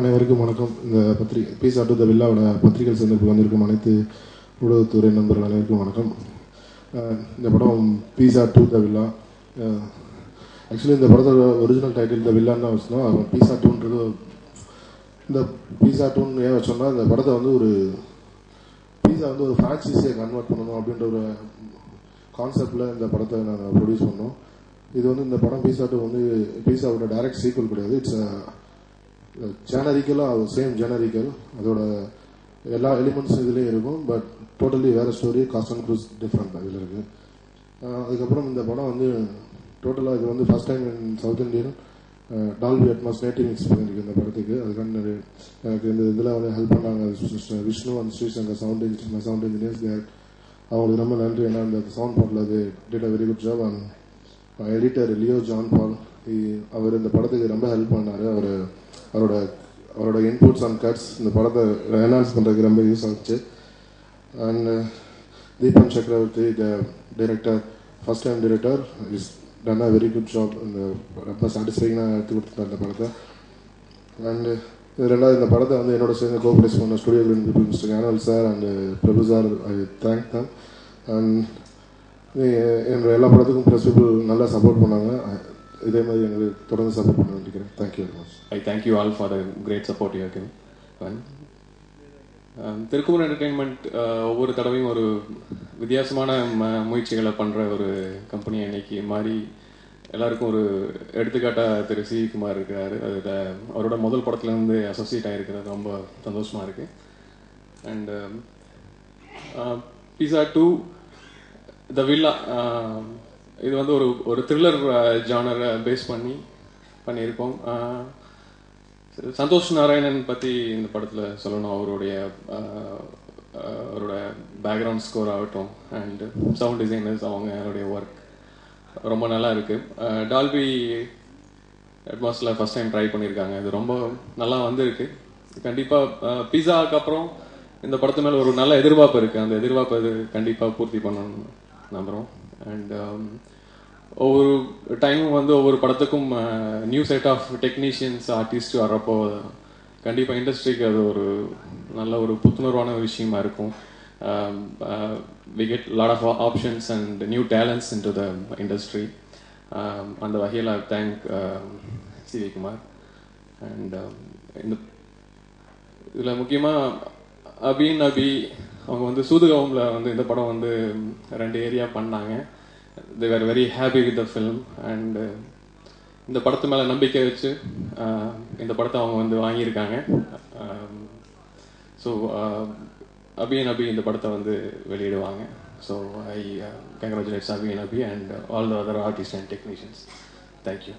அனைவருக்கும் வணக்கம். இந்த பீஸா டு த வில்லாவோட பத்திரிகை சந்திப்பு வந்திருக்கும் அனைத்து ஊடகத்துறை நண்பர்கள் அனைவருக்கும் வணக்கம். இந்த படம் பீஸா டு த வில்லா. ஆக்சுவலி இந்த படத்தோட ஒரிஜினல் டைட்டில் த வில்லான்னு தான் வச்சோம். பீஸா டூன்றது இந்த பீஸா டூன்னு ஏன் வச்சோம்னா, இந்த படத்தை வந்து ஒரு பீஸா வந்து ஒரு ஃப்ரான்ச்சைஸியை கன்வெர்ட் பண்ணணும் அப்படின்ற ஒரு கான்செப்டில் இந்த படத்தை நாங்கள் ப்ரொடியூஸ் பண்ணோம். இது வந்து இந்த படம் பீஸா டூ வந்து பீஸாவோட டைரக்ட் சீக்வல் கிடையாது. இட்ஸ் ஜெனரிக்கலாக சேம் ஜெனரிக்கல், அதோட எல்லா எலிமெண்ட்ஸும் இதுலேயும் இருக்கும். பட் டோட்டலி வேறு story, cost and cruise different அதில் இருக்குது. அதுக்கப்புறம் இந்த படம் வந்து டோட்டலாக இது வந்து first time in South Indian Dolby Atmos native mix பண்ணியிருக்கு இந்த படத்துக்கு. அதுக்கான எனக்கு இந்த இதில் வந்து ஹெல்ப் பண்ணாங்க Vishnu and Srisankar sound engineers. அவங்களுக்கு ரொம்ப நன்றி. ஏன்னா இந்த சவுண்ட் பாட்டில் அது did a very good job. And editor Leo John Paul, அவர் இந்த படத்துக்கு ரொம்ப ஹெல்ப் பண்ணார். அவரோட இன்புட்ஸ் அண்ட் கட்ஸ் இந்த படத்தை என்ஹான்ஸ் பண்ணுறதுக்கு ரொம்ப யூஸ் ஆச்சு. அண்ட் தீபன் சக்கரவர்த்தி, the director, first time director, is done a very good job. இந்த ரொம்ப சாட்டிஸ்ஃபைங்காக எடுத்து கொடுத்துட்டார் இந்த படத்தை. அண்டு ரெண்டாவது இந்த படத்தை வந்து என்னோட சேர்ந்து கோஆப்ரேட் பண்ண studio people mister Gnanal sir and Prabhu sir, I thank them. And என்னோட எல்லா படத்துக்கும் ப்ரெஸ் பீப்புள் நல்லா சப்போர்ட் பண்ணாங்க. இதே மாதிரி எங்களுக்கு தொடர்ந்து சப்போர்ட் பண்ண வேண்டிக்கிறேன். Thank you very much. I thank you all for the great support you have given. Thirukumar entertainment ஒவ்வொரு தடவையும் ஒரு வித்தியாசமான முயற்சிகளை பண்ணுற ஒரு கம்பெனி இன்னைக்கு மாதிரி எல்லாருக்கும் ஒரு எடுத்துக்காட்டாக திரு சி குமார் இருக்கிறாரு. அதில் அவரோட முதல் படத்துலேருந்து அசோசியேட் ஆகிருக்கிறது ரொம்ப சந்தோஷமாக இருக்குது. And Pizza two the Villa இது வந்து ஒரு த்ரில்லர் ஜானரை பேஸ் பண்ணியிருக்கோம். சந்தோஷ் நாராயணன் பற்றி இந்த படத்தில் சொல்லணும். அவரோட பேக்ரவுண்ட் ஸ்கோர் ஆகட்டும் அண்ட் சவுண்ட் டிசைனர்ஸ் அவங்களுடைய ஒர்க் ரொம்ப நல்லா இருக்குது. டால்பி அட்மாஸில் ஃபஸ்ட் டைம் ட்ரை பண்ணியிருக்காங்க. இது ரொம்ப நல்லா வந்திருக்கு. கண்டிப்பாக பீஸாவுக்கு அப்புறம் இந்த படத்து மேலே ஒரு நல்ல எதிர்பார்ப்பு இருக்குது. அந்த எதிர்பார்ப்பு அது கண்டிப்பாக பூர்த்தி பண்ணணும்னு நம்புகிறோம். அண்ட் ஒவ்வொரு டைமும் வந்து ஒவ்வொரு படத்துக்கும் new set of technicians artist வர்றப்போ கண்டிப்பாக இண்டஸ்ட்ரிக்கு அது ஒரு நல்ல ஒரு புத்துணர்வான விஷயமா இருக்கும். we get a lot of options and new talents into the industry. அந்த வகையில் I thank CV Kumar. And இந்த இதில் முக்கியமாக அபி அவங்க வந்து சூதுகவமில் வந்து இந்த படம் வந்து 2 ஏரியா பண்ணாங்க. they were very happy with the film and இந்த படத்து மேலே நம்பிக்கை வச்சு இந்த படத்தை அவங்க வந்து வாங்கியிருக்காங்க. ஸோ அபி இந்த படத்தை வந்து வெளியிடுவாங்க. So I congratulate Abhi and Abhi and all the other artists and technicians. Thank you.